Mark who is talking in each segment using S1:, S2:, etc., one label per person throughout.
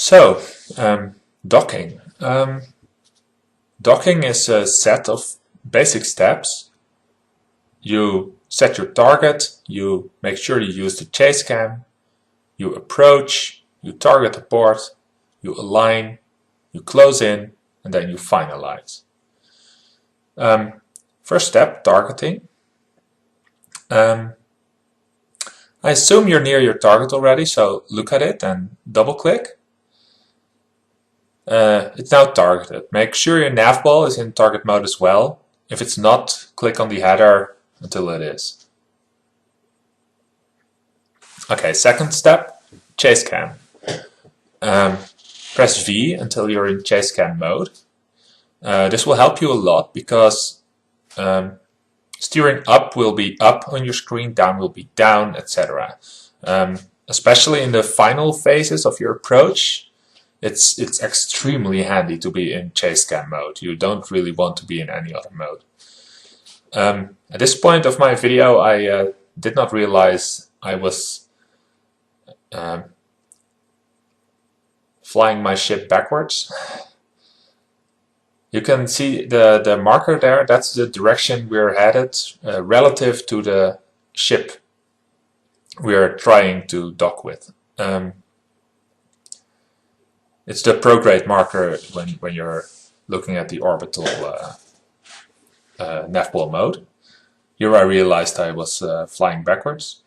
S1: So, docking. Docking is a set of basic steps. You set your target, you make sure you use the chase cam, you approach, you target the port, you align, you close in, and then you finalize. First step, targeting. I assume you're near your target already, so look at it and double click. It's now targeted. Make sure your nav ball is in target mode as well. If it's not, click on the header until it is. Okay, second step, chase cam. Press V until you're in chase cam mode. This will help you a lot because steering up will be up on your screen, down will be down, etc. Especially in the final phases of your approach, it's extremely handy to be in chase cam mode. You don't really want to be in any other mode. At this point of my video, I did not realize I was flying my ship backwards. You can see the marker there, that's the direction we're headed relative to the ship we're trying to dock with. It's the prograde marker when you're looking at the orbital navball mode. Here I realized I was flying backwards.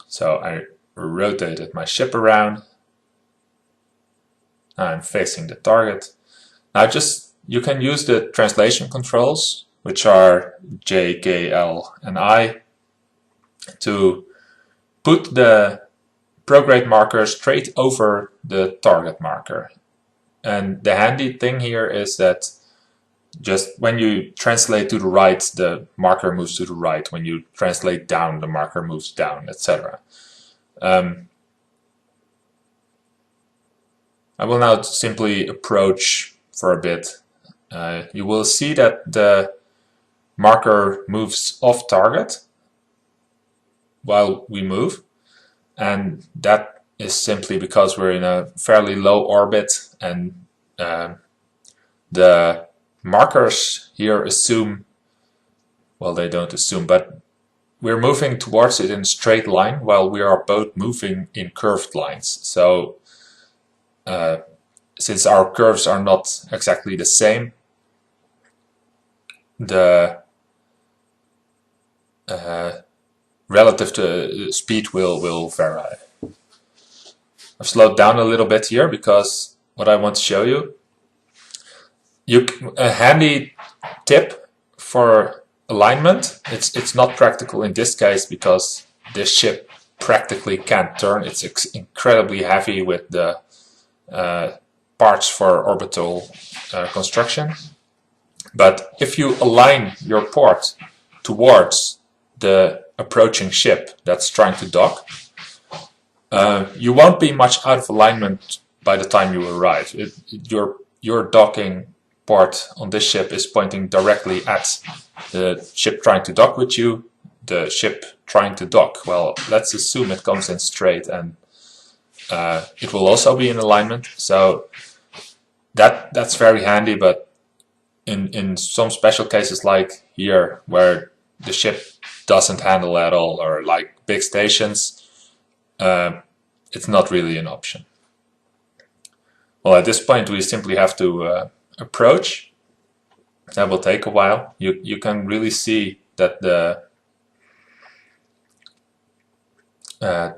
S1: So I rotated my ship around. I'm facing the target. Now you can use the translation controls, which are J, K, L, and I, to put the prograde marker straight over the target marker. And the handy thing here is that just when you translate to the right, the marker moves to the right. When you translate down, the marker moves down, etc. I will now simply approach for a bit. You will see that the marker moves off target while we move, and that is simply because we're in a fairly low orbit, and the markers here assume, well, they don't assume, but we're moving towards it in a straight line while we are both moving in curved lines. So since our curves are not exactly the same, the relative to speed will vary. I've slowed down a little bit here because what I want to show you, a handy tip for alignment, it's not practical in this case because this ship practically can't turn. It's incredibly heavy with the parts for orbital construction. But if you align your port towards the approaching ship that's trying to dock, you won't be much out of alignment by the time you arrive. Your docking port on this ship is pointing directly at the ship trying to dock with you, the ship trying to dock. Well, let's assume it comes in straight, and it will also be in alignment. So that's very handy, but in some special cases like here where the ship doesn't handle at all, or like big stations, it's not really an option. Well, at this point we simply have to approach. That will take a while. You can really see that the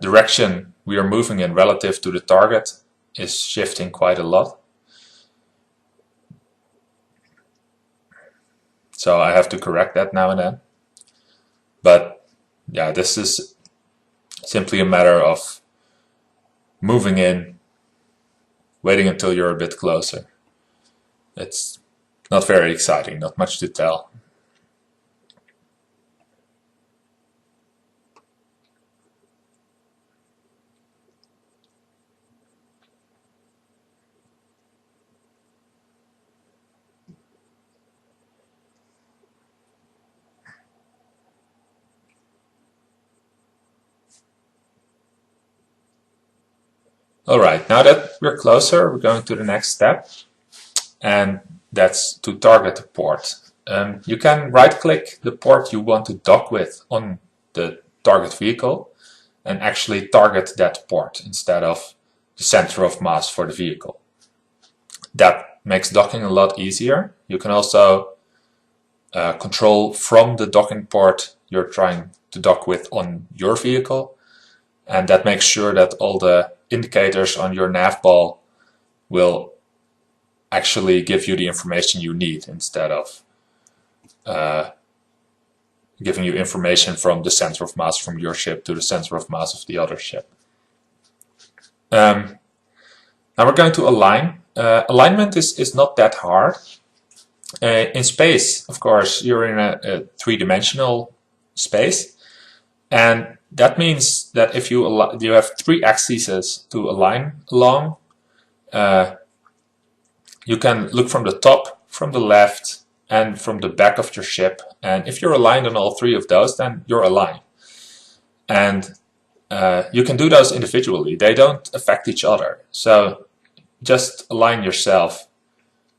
S1: direction we are moving in relative to the target is shifting quite a lot. So I have to correct that now and then. But yeah, this is simply a matter of moving in, waiting until you're a bit closer. It's not very exciting, not much to tell. Alright, now that we're closer, we're going to the next step, and that's to target the port. You can right-click the port you want to dock with on the target vehicle and actually target that port instead of the center of mass for the vehicle. That makes docking a lot easier. You can also control from the docking port you're trying to dock with on your vehicle, and that makes sure that all the indicators on your nav ball will actually give you the information you need instead of giving you information from the center of mass from your ship to the center of mass of the other ship. Now we're going to align. Alignment is not that hard. In space, of course, you're in a three-dimensional space, and that means that if you have three axes to align along, you can look from the top, from the left, and from the back of your ship. And if you're aligned on all three of those, then you're aligned. And you can do those individually. They don't affect each other. So just align yourself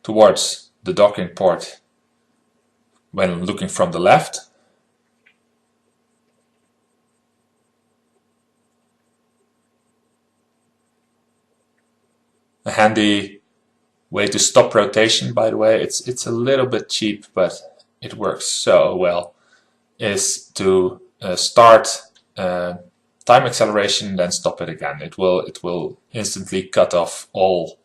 S1: towards the docking port when looking from the left. A handy way to stop rotation, by the way, it's a little bit cheap, but it works so well, is to start time acceleration, then stop it again. It will instantly cut off all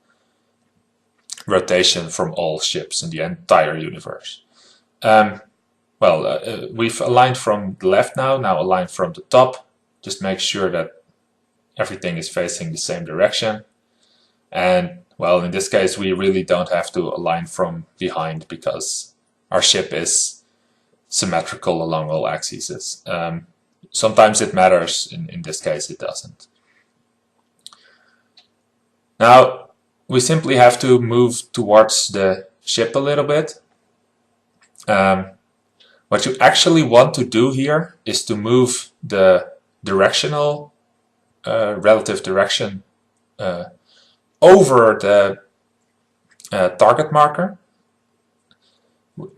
S1: rotation from all ships in the entire universe. We've aligned from the left now align from the top. Just make sure that everything is facing the same direction. And well, in this case, we really don't have to align from behind because our ship is symmetrical along all axes. Sometimes it matters, in this case it doesn't. Now, we simply have to move towards the ship a little bit. What you actually want to do here is to move the directional, relative direction over the target marker,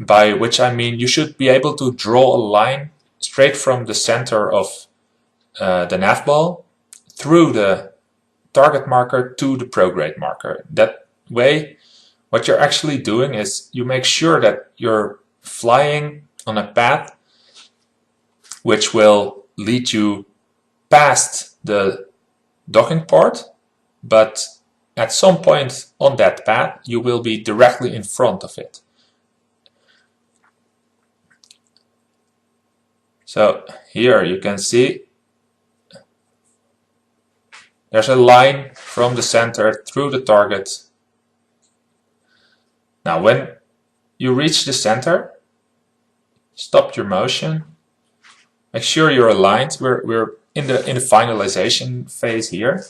S1: by which I mean you should be able to draw a line straight from the center of the nav ball through the target marker to the prograde marker. That way, what you're actually doing is you make sure that you're flying on a path which will lead you past the docking port, but at some point on that path you will be directly in front of it. So here you can see there's a line from the center through the target. Now when you reach the center, stop your motion. Make sure you're aligned. We're in the finalization phase here.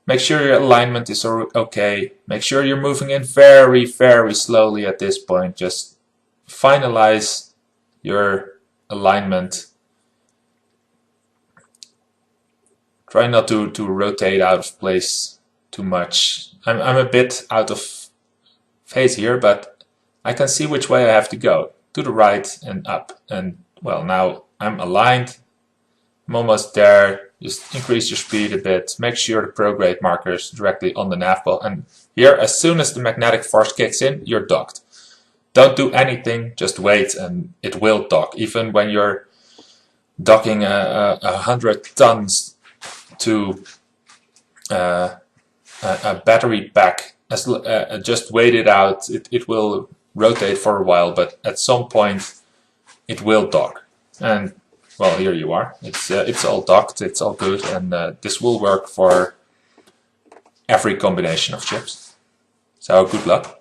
S1: Make sure your alignment is okay. Make sure you're moving in very, very slowly at this point. Just finalize your alignment. Try not to rotate out of place too much. I'm a bit out of phase here, but I can see which way I have to go. To the right and up. And well, now I'm aligned. I'm almost there. Just increase your speed a bit. Make sure the prograde marker is directly on the nav ball. And here, as soon as the magnetic force kicks in, you're docked. Don't do anything, just wait and it will dock. Even when you're docking 100 tons to a battery pack, just wait it out. It will rotate for a while, but at some point it will dock. And well, here you are. It's all docked, it's all good, and this will work for every combination of chips. So good luck.